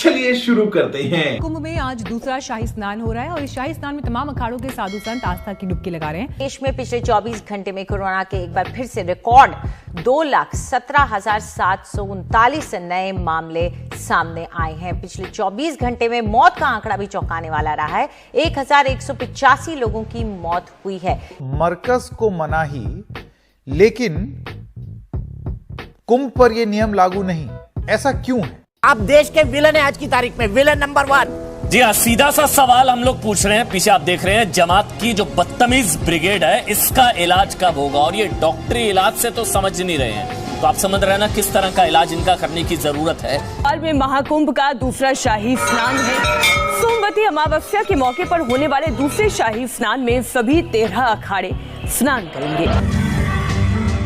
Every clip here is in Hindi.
चलिए शुरू करते हैं। कुंभ में आज दूसरा शाही स्नान हो रहा है और इस शाही स्नान में तमाम अखाड़ों के साधु संत आस्था की डुबकी लगा रहे हैं। देश में पिछले 24 घंटे में कोरोना के एक बार फिर से रिकॉर्ड 2,17,739 नए मामले सामने आए हैं। पिछले 24 घंटे में मौत का आंकड़ा भी चौंकाने वाला रहा है। 1,185 लोगों की मौत हुई है। मरकज को मनाही, लेकिन कुंभ पर यह नियम लागू नहीं, ऐसा क्यों है? आप देश के विलन है आज की तारीख में, विलन नंबर 1। जी हाँ, सीधा सा सवाल हम लोग पूछ रहे हैं। पीछे आप देख रहे हैं जमात की जो बदतमीज ब्रिगेड है, इसका इलाज कब होगा? और ये डॉक्टरी इलाज से तो समझ नहीं रहे हैं, तो आप समझ रहे हैं ना किस तरह का इलाज इनका करने की जरूरत है। हाल में महाकुंभ का दूसरा शाही स्नान है। सोमवती अमावस्या के मौके पर होने वाले दूसरे शाही स्नान में सभी 13 अखाड़े स्नान करेंगे।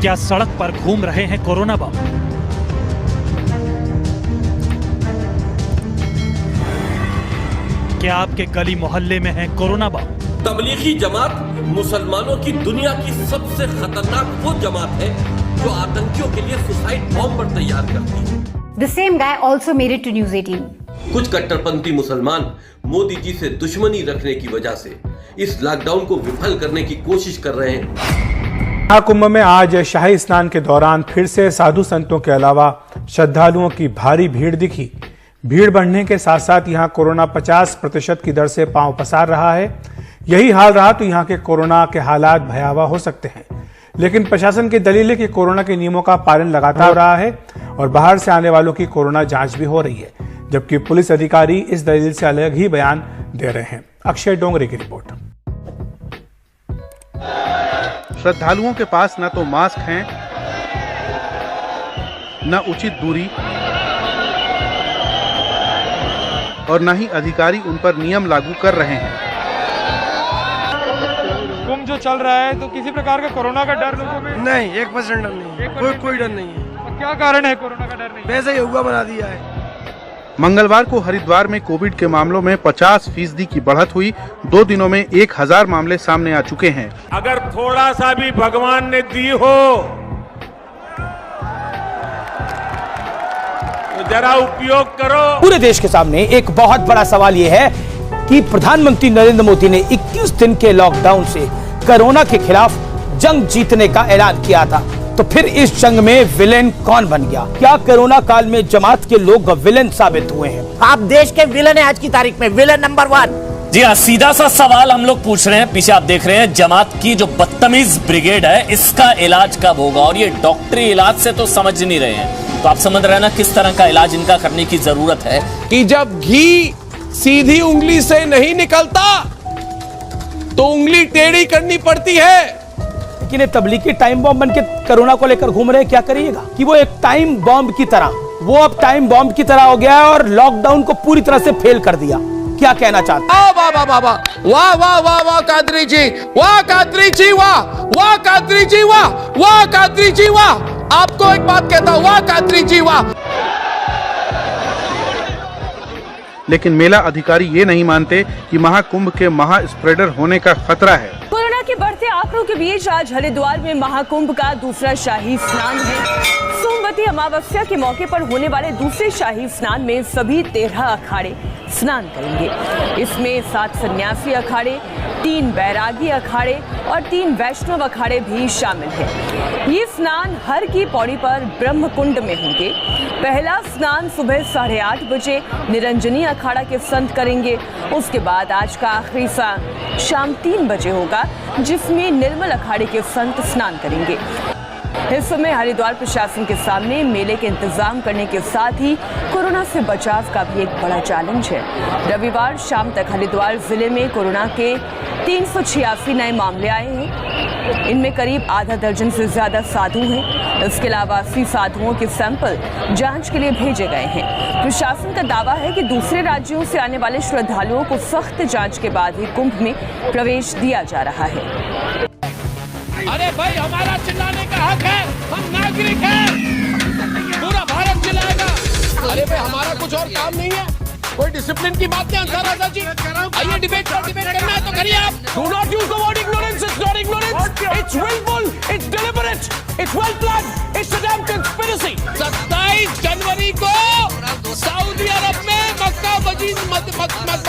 क्या सड़क पर घूम रहे हैं कोरोना बम? क्या आपके गली मोहल्ले में है कोरोना बम? तबलीगी जमात मुसलमानों की दुनिया की सबसे खतरनाक वो जमात है जो आतंकियों के लिए सुसाइड बॉम्बर तैयार करती है। The same guy also made it to News 18. कुछ कट्टरपंथी मुसलमान मोदी जी से दुश्मनी रखने की वजह से इस लॉकडाउन को विफल करने की कोशिश कर रहे हैं। महाकुंभ में आज शाही स्नान के दौरान फिर से साधु संतों के अलावा श्रद्धालुओं की भारी भीड़ दिखी। भीड़ बढ़ने के साथ साथ यहां कोरोना 50% की दर से पांव पसार रहा है। यही हाल रहा तो यहां के कोरोना के हालात भयावह हो सकते हैं। लेकिन प्रशासन की दलील है कि कोरोना के नियमों का पालन लगातार हो रहा है और बाहर से आने वालों की कोरोना जांच भी हो रही है, जबकि पुलिस अधिकारी इस दलील से अलग ही बयान दे रहे हैं। अक्षय डोंगरे की रिपोर्ट। श्रद्धालुओं के पास न तो मास्क हैं, न उचित दूरी और न ही अधिकारी उन पर नियम लागू कर रहे हैं। कुंभ जो चल रहा है तो किसी प्रकार का कोरोना का डर लोगों में नहीं, 1% डर नहीं है, कोई डर नहीं है। तो क्या कारण है कोरोना का डर नहीं? वैसे ही हुआ बना दिया है। मंगलवार को हरिद्वार में कोविड के मामलों में 50% की बढ़त हुई। 2 दिनों में 1000 मामले सामने आ चुके हैं। अगर थोड़ा सा भी भगवान ने दी हो तो जरा उपयोग करो। पूरे देश के सामने एक बहुत बड़ा सवाल यह है कि प्रधानमंत्री नरेंद्र मोदी ने 21 दिन के लॉकडाउन से कोरोना के खिलाफ जंग जीतने का ऐलान किया था, तो फिर इस जंग में विलेन कौन बन गया? क्या कोरोना काल में जमात के लोग विलेन साबित हुए हैं? आप देश के विलेन है आज की तारीख में, विलेन नंबर 1। जी हाँ, सीधा सा सवाल हम लोग पूछ रहे हैं। पीछे आप देख रहे हैं जमात की जो बदतमीज ब्रिगेड है, इसका इलाज कब होगा? और ये डॉक्टरी इलाज से तो समझ नहीं रहे हैं, तो आप समझ रहे हैं ना किस तरह का इलाज इनका करने की जरूरत है। कि जब घी सीधी उंगली से नहीं निकलता तो उंगली टेढ़ी करनी पड़ती है। कि ने तबलीगी टाइम बॉम्ब बन के कोरोना को लेकर घूम रहे हैं, क्या करिएगा? कि वो एक टाइम बॉम्ब की तरह, वो अब टाइम बॉम्ब की तरह हो गया है और लॉकडाउन को पूरी तरह से फेल कर दिया। क्या कहना चाहते हैं? वाह वाह वाह वाह वाह वाह वाह वाह कादरी जी, वाह कादरी जी, वाह वाह कादरी जी, वाह वाह कादरी जी, वाह। आपको एक बात कहता हूं, वाह कादरी जी, वाह। लेकिन मेला अधिकारी ये नहीं मानते कि महाकुंभ के महा स्प्रेडर होने का खतरा है। कोरोना के बढ़ते आंकड़ों के बीच आज हरिद्वार में महाकुंभ का दूसरा शाही स्नान है। सोमवती अमावस्या के मौके पर होने वाले दूसरे शाही स्नान में सभी 13 अखाड़े स्नान करेंगे। इसमें 7 सन्यासी अखाड़े, 3 बैरागी अखाड़े और 3 वैष्णव अखाड़े भी शामिल हैं। ये स्नान हर की पौड़ी पर ब्रह्मकुंड में होंगे। पहला स्नान सुबह 8:30 बजे निरंजनी अखाड़ा के संत करेंगे। उसके बाद आज का आखिरी स्नान शाम 3 बजे होगा, जिसमें निर्मल अखाड़े के संत स्नान करेंगे। इस समय हरिद्वार प्रशासन के सामने मेले के इंतजाम करने के साथ ही कोरोना से बचाव का भी एक बड़ा चैलेंज है। रविवार शाम तक हरिद्वार जिले में कोरोना के 386 नए मामले आए हैं। इनमें करीब आधा दर्जन से ज्यादा साधु हैं। इसके अलावा 80 साधुओं के सैंपल जांच के लिए भेजे गए हैं। प्रशासन का दावा है कि दूसरे राज्यों से आने वाले श्रद्धालुओं को सख्त जांच के बाद ही कुंभ में प्रवेश दिया जा रहा है। अरे भाई, हमारा चिल्लाने का हक है, हम नागरिक हैं, पूरा भारत चिल्लाएगा। अरे भाई, हमारा कुछ और काम नहीं है, कोई डिसिप्लिन की बात नहीं। अंसार आजाद जी, आइए डिबेट करना है तो करिए आप। Do not use the word ignorance. It's not ignorance. It's willful. It's deliberate. It's well planned. It's a damn conspiracy. 27 जनवरी को सऊदी अरब में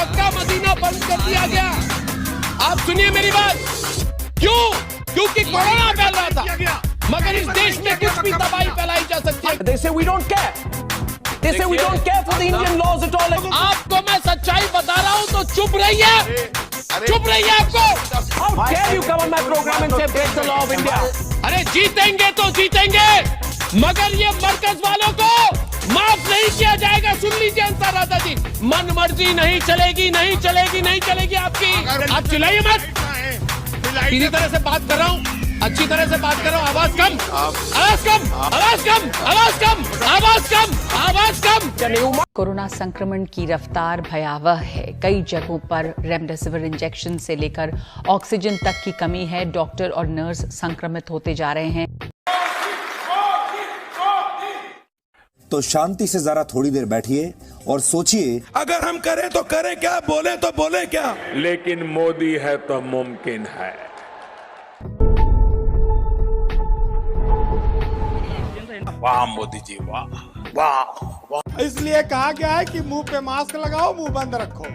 मक्का मदीना बंद कर दिया गया। आप सुनिए मेरी बात, क्यों? क्योंकि कोरोना फैल रहा था, मगर इस देश में कुछ भी तबाही फैलाई जा सकती है। They say we don't care. They say we don't care for the Indian laws at all. आपको मैं सच्चाई बता रहा हूँ तो चुप रहिए, चुप रहिए आपको। How dare you come on my program and say break the law of India? अरे जीतेंगे तो जीतेंगे, मगर ये मरकज वालों को माफ नहीं किया जाएगा। सुन लीजिए अंसार राजा जी, मन मर्जी नहीं चलेगी, नहीं चलेगी, नहीं चलेगी आपकी। आप चिल्लाइए मत, सीधी तरह से बात कर रहा हूँ, अच्छी तरह से बात कर रहा हूँ। आवाज कम, आवाज कम, आवाज कम, आवाज कम, आवाज कम, आवाज कम। कोरोना संक्रमण की रफ्तार भयावह है। कई जगहों पर रेमडेसिविर इंजेक्शन से लेकर ऑक्सीजन तक की कमी है। डॉक्टर और नर्स संक्रमित होते जा रहे हैं। तो शांति से जरा थोड़ी देर बैठिए और सोचिए, अगर हम करें तो करें क्या, बोले तो बोले क्या। लेकिन मोदी है तो मुमकिन है। वाह मोदी जी, वाह वाह वाह। इसलिए कहा गया है कि मुंह पे मास्क लगाओ, मुंह बंद रखो।